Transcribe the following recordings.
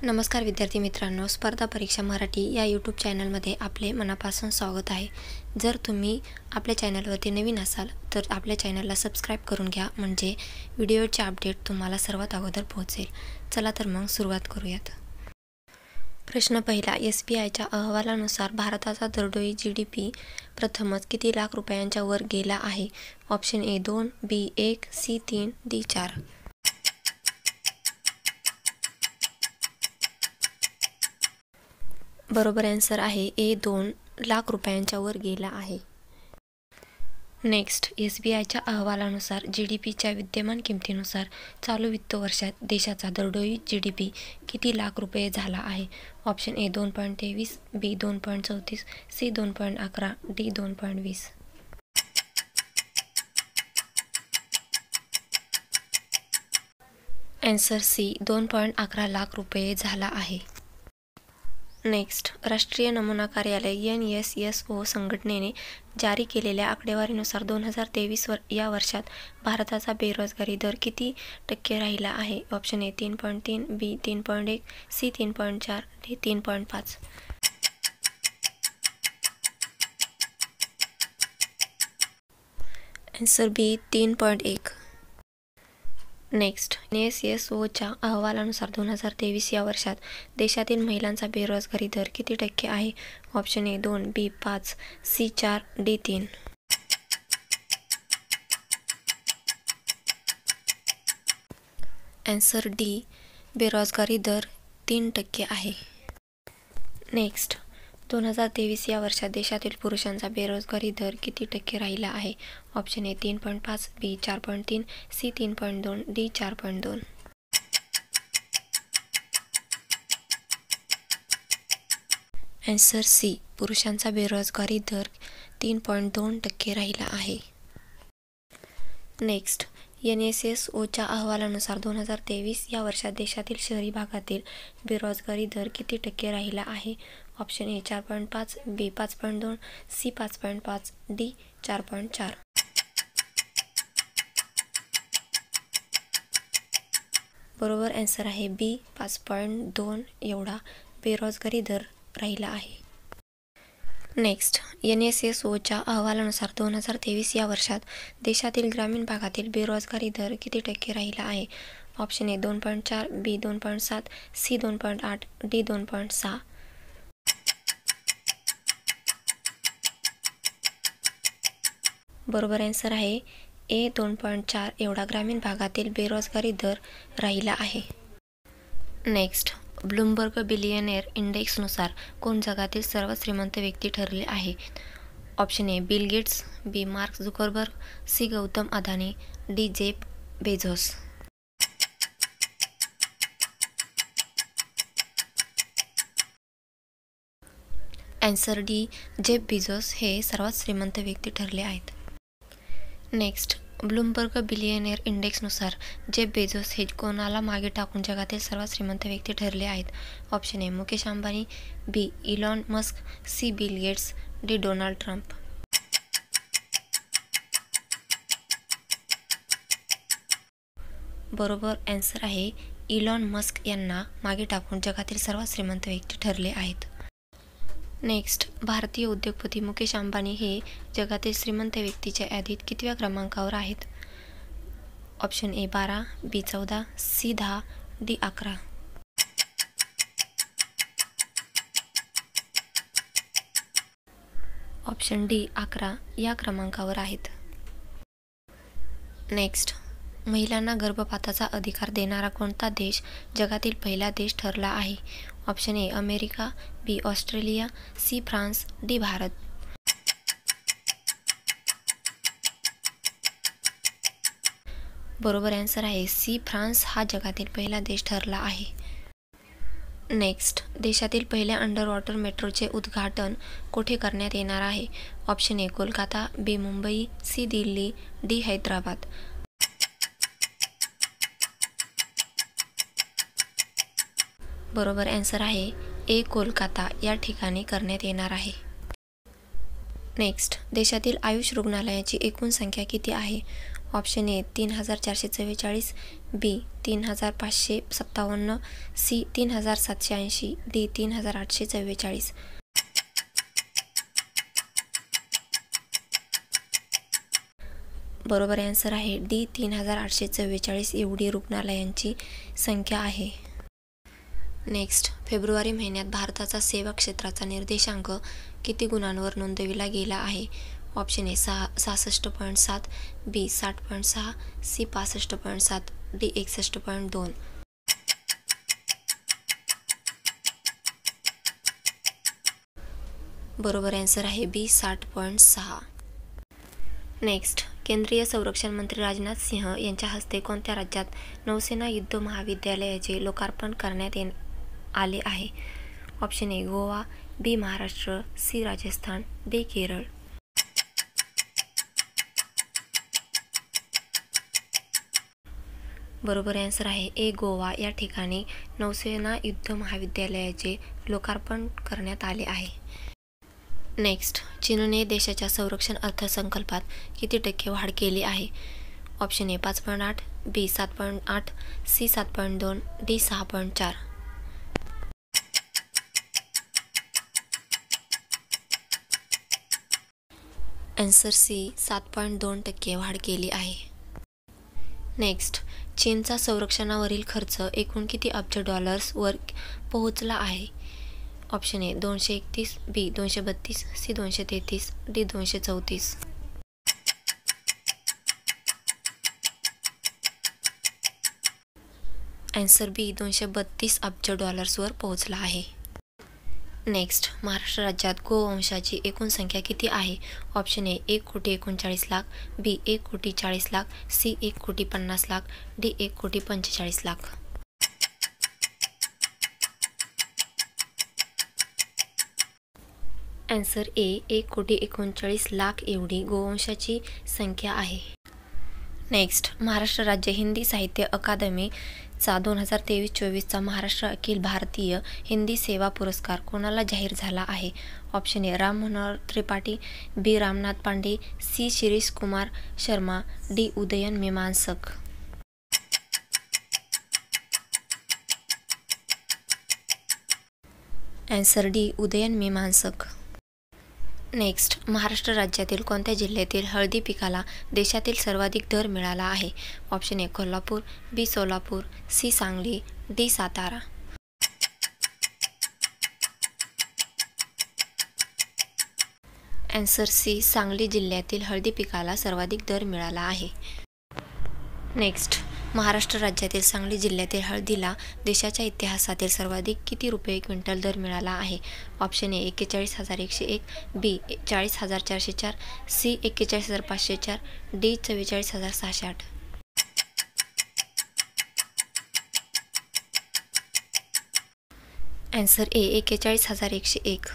नमस्कार विद्यार्थी मित्रांनो, स्पर्धा परीक्षा मराठी या यूट्यूब चॅनलमध्ये आपले मनापासून स्वागत आहे. जर तुम्ही आपल्या चॅनलवरती नवीन असाल तर आपल्या चॅनलला सबस्क्राईब करून घ्या, म्हणजे व्हिडिओचे अपडेट तुम्हाला सर्वात अगोदर पोहोचेल. चला तर मग सुरुवात करूयात. प्रश्न पहिला. SBIच्या अहवालानुसार भारताचा दरडोई GDP प्रथमच किती लाख रुपयांच्या वर गेला आहे? Option A 2, B 1, C 3, D 4. बरोबर आन्सर आहे A 2 लाख रुपयांच्या वर गेला आहे. नेक्स्ट. SBIच्या अहवालानुसार GDPच्या विद्यमान किमतीनुसार चालू वित्त वर्षात देशाचा दरडोई GDP किती लाख रुपये झाला आहे? Option A 2.23, B 2.34, C 2.11, D 2.20. Answer C 2.11 lakh रुपये झाला आहे. नेक्स्ट. राष्ट्रीय नमुना कार्यालय NSSO संघटनेने जारी केलेल्या आकडेवारीनुसार 2023 या वर्षात भारताचा बेरोजगारी दर किती टक्के राहिला आहे? Option A 3.3, B 3.1, C 3.4, D 3.5. Answer B 3.1. Next. NSSOच्या अहवालानुसार 2023 या वर्षात देशातील महिलांचा बेरोजगारी दर किती टक्के आहे? Option A 2, B 5, C 4, D 3. Answer D बेरोजगारी दर 3% आहे. नेक्स्ट. 2023 या वर्षात देशातील पुरुषांचा बेरोजगारी दर किती टक्के राहिला आहे? Option A 3.5, B 4.3, C 3.2, D 4.2. Answer C पुरुषांचा बेरोजगारी दर 3.2% राहिला आहे. नेक्स्ट. NSSOच्या अहवालानुसार 2023 या वर्षात देशातील शहरी भागातील बेरोजगारी दर किती टक्के राहिला आहे? Option A 4.5, B 5.2, C 5.5, D 4.4. बरोबर आन्सर आहे B 5.2 एवढा बेरोजगारी दर राहिला आहे. नेक्स्ट. NSSOच्या अहवालानुसार 2023 या वर्षात देशातील ग्रामीण भागातील बेरोजगारी दर किती टक्के राहिला आहे? Option A 2.4, B 2.7, C 2.8, D 2.6. बरोबर आन्सर आहे A 2.4 एवढा ग्रामीण भागातील बेरोजगारी दर राहिला आहे. नेक्स्ट. ब्लूमबर्ग बिलियनेअर इंडेक्सनुसार कोण जगातील सर्वात श्रीमंत व्यक्ती ठरले आहे? Option A Bill Gates, B Mark Zuckerberg, C Gautam Adani, D Jeff Bezos. Answer D Jeff Bezos हे सर्वात श्रीमंत व्यक्ती ठरले आहेत. नेक्स्ट. ब्लूमबर्ग बिलियनेअर इंडेक्सनुसार जेफ बेझोस हे कोणाला मागे टाकून जगातील सर्वात श्रीमंत व्यक्ती ठरले आहेत? Option A Mukesh Ambani, B Elon Musk, C Bill Gates, D Donald Trump. बरोबर आन्सर आहे इलॉन मस्क यांना मागे टाकून जगातील सर्वात श्रीमंत व्यक्ती ठरले आहेत. नेक्स्ट. भारतीय उद्योगपती मुकेश अंबानी हे जगातील श्रीमंत व्यक्तीच्या यादीत कितव्या क्रमांकावर आहेत? Option A 12, B 14, C 10, D 11. Option D 11 या क्रमांकावर आहेत. नेक्स्ट. महिलांना गर्भपाताचा अधिकार देणारा कोणता देश जगातील पहिला देश ठरला आहे? Option A America, B Australia, C France, D Bharat. बरोबर आन्सर आहे C फ्रान्स हा जगातील पहिला देश ठरला आहे. नेक्स्ट. देशातील पहिल्या अंडर वॉटर मेट्रोचे उद्घाटन कोठे करण्यात येणार आहे? Option A Kolkata, B Mumbai, C Delhi, D Hyderabad. बरोबर आन्सर आहे A कोलकाता या ठिकाणी करण्यात येणार आहे. नेक्स्ट. देशातील आयुष रुग्णालयाची एकूण संख्या किती आहे? Option A 3444, B 3557, C 3780, D 3844. बरोबर आन्सर आहे डी 3844 एवढी रुग्णालयांची संख्या आहे. नेक्स्ट, फेब्रुवारी महिन्यात भारताचा सेवा क्षेत्राचा निर्देशांक किती गुणांवर नोंदविला गेला आहे? Option A 66.7, B 60.6, C 65.7, D 61.2. बरोबर आन्सर आहे बी 60.6. नेक्स्ट, केंद्रीय संरक्षण मंत्री राजनाथ सिंह यांच्या हस्ते कोणत्या राज्यात नौसेना युद्ध महाविद्यालयाचे लोकार्पण करण्यात आले आहे? Option A Goa, B Maharashtra, C Rajasthan, D Kerala. बरोबर आन्सर आहे ए गोवा या ठिकाणी नौसेना युद्ध महाविद्यालयाचे लोकार्पण करण्यात आले आहे. नेक्स्ट, चीनने देशाच्या संरक्षण अर्थसंकल्पात किती टक्के वाढ केली आहे? Option A 5.8, B 7.8, C 7.2, D 6.4. Answer C 7.2% वाढ केली आहे. नेक्स्ट, चीनचा संरक्षणावरील खर्च एकूण किती अब्ज डॉलर्सवर पोहोचला आहे? Option A 231, B 232, C 233, D 234. Answer B 232 अब्ज डॉलर्सवर पोहोचला आहे. नेक्स्ट, महाराष्ट्र राज्यात गोवंशाची एकूण संख्या किती आहे? Option A 1,39,00,000, B 1,40,00,000, C 1,50,00,000, D 1,45,00,000. Answer A 1,39,00,000 एवढी गोवंशाची संख्या आहे. नेक्स्ट, महाराष्ट्र राज्य हिंदी साहित्य अकादमीचा 2023-24चा महाराष्ट्र अखिल भारतीय हिंदी सेवा पुरस्कार कोणाला जाहीर झाला आहे? Option A Ram Manohar Tripathi, B Ramnath Pandey, C Shirish Kumar Sharma, D Udayan Mimansak. Answer D Udayan Mimansak. Next, Maharashtra राज्यातील कोणत्या जिल्ह्यातील हळदी पिकाला देशातील सर्वाधिक दर मिळाला आहे? Option A Kolhapur, B Solapur, C Sangli, D Satara. Answer C Sangli जिल्ह्यातील हळदी पिकाला सर्वाधिक दर मिळाला आहे. नेक्स्ट, महाराष्ट्र राज्यातील सांगली जिल्ह्यातील हळदीला देशाच्या इतिहासातील सर्वाधिक किती रुपये क्विंटल दर मिळाला आहे? Option A 41,101, B 40,404, C 41,504, D 44,608. Answer A 41,101.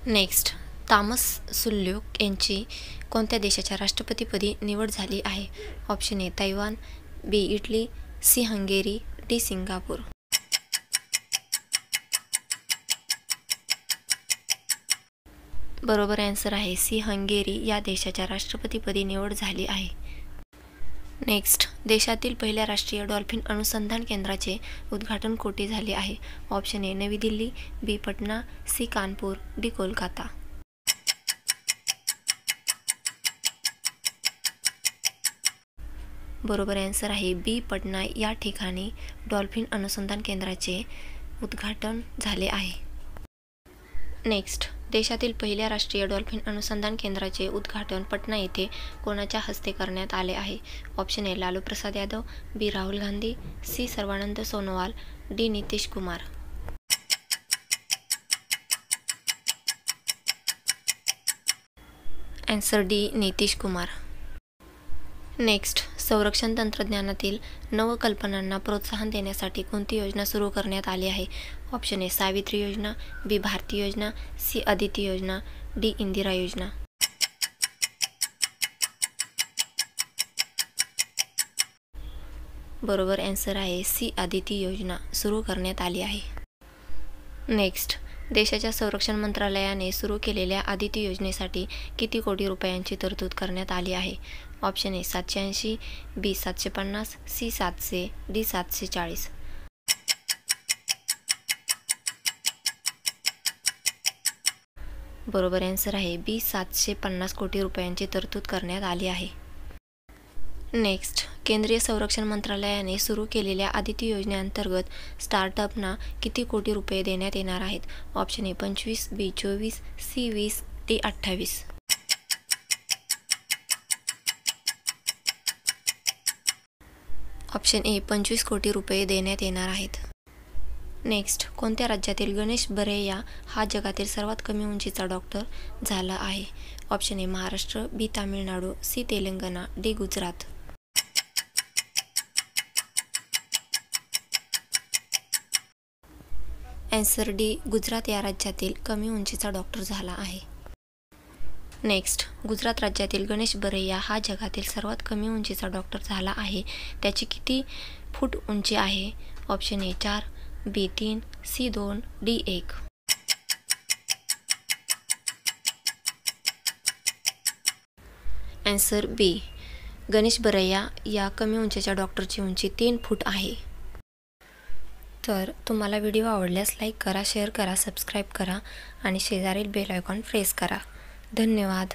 Next, Tamas Sulyok यांची कोणत्या देशाच्या राष्ट्रपतीपदी निवड झाली आहे? Option A Taiwan, B Italy, C Hungary, D Singapore. बरोबर आन्सर आहे सी हंगेरी या देशाच्या राष्ट्रपतीपदी निवड झाली आहे. नेक्स्ट, देशातील पहिल्या राष्ट्रीय डॉल्फिन अनुसंधान केंद्राचे उद्घाटन कोठे झाले आहे? ऑप्शन ए नवी दिल्ली, बी पटना, सी कानपूर, डी कोलकाता. बरोबर आन्सर आहे बी पटना या ठिकाणी डॉल्फिन अनुसंधान केंद्राचे उद्घाटन झाले आहे. नेक्स्ट, देशातील पहिल्या राष्ट्रीय डॉल्फिन अनुसंधान केंद्राचे उद्घाटन पटना येथे कोणाच्या हस्ते करण्यात आले आहे? Option A Lalu Prasad Yadav, B Rahul Gandhi, C Sarbananda Sonowal, D Nitish Kumar. Answer D Nitish Kumar. Next, संरक्षण तंत्रज्ञानातील नवकल्पनांना प्रोत्साहन देण्यासाठी कोणती योजना सुरू करण्यात आली आहे? ऑप्शन ए सावित्री योजना, बी भारती योजना, सी अदिती योजना, डी इंदिरा योजना. बरोबर आन्सर आहे सी अदिती योजना सुरू करण्यात आली आहे. नेक्स्ट, देशाच्या संरक्षण मंत्रालयाने सुरू केलेल्या अदिती योजनेसाठी किती कोटी रुपयांची तरतूद करण्यात आली आहे? Option A 780, B 750, C 700, D 740. बरोबर आन्सर आहे बी 750 कोटी रुपयांची तरतूद करण्यात आली आहे. नेक्स्ट, केंद्रीय संरक्षण मंत्रालयाने सुरू केलेल्या आदिती योजनेअंतर्गत स्टार्टअपना किती कोटी रुपये देण्यात येणार आहेत? Option A 25, B 24, C 20, D 28. Option A 25 कोटी रुपये देण्यात येणार आहेत. नेक्स्ट, कोणत्या राज्यातील गणेश बरैया हा जगातील सर्वात कमी उंचीचा डॉक्टर झाला आहे? Option A Maharashtra, B Tamil Nadu, C Telangana, D Gujarat. Answer D Gujarat या राज्यातील कमी उंचीचा डॉक्टर झाला आहे. नेक्स्ट, गुजरात राज्यातील गणेश बरैया हा जगातील सर्वात कमी उंचीचा डॉक्टर झाला आहे. त्याची किती फूट उंची आहे? Option A 4, B 3, C 2, D 1. Answer B Ganesh Baraiya या कमी उंचीच्या डॉक्टरची उंची 3 फूट आहे. तर तुम्हाला व्हिडिओ आवडल्यास लाईक करा, शेअर करा, सबस्क्राईब करा आणि शेजारील बेल आयकॉन प्रेस करा. धन्यवाद.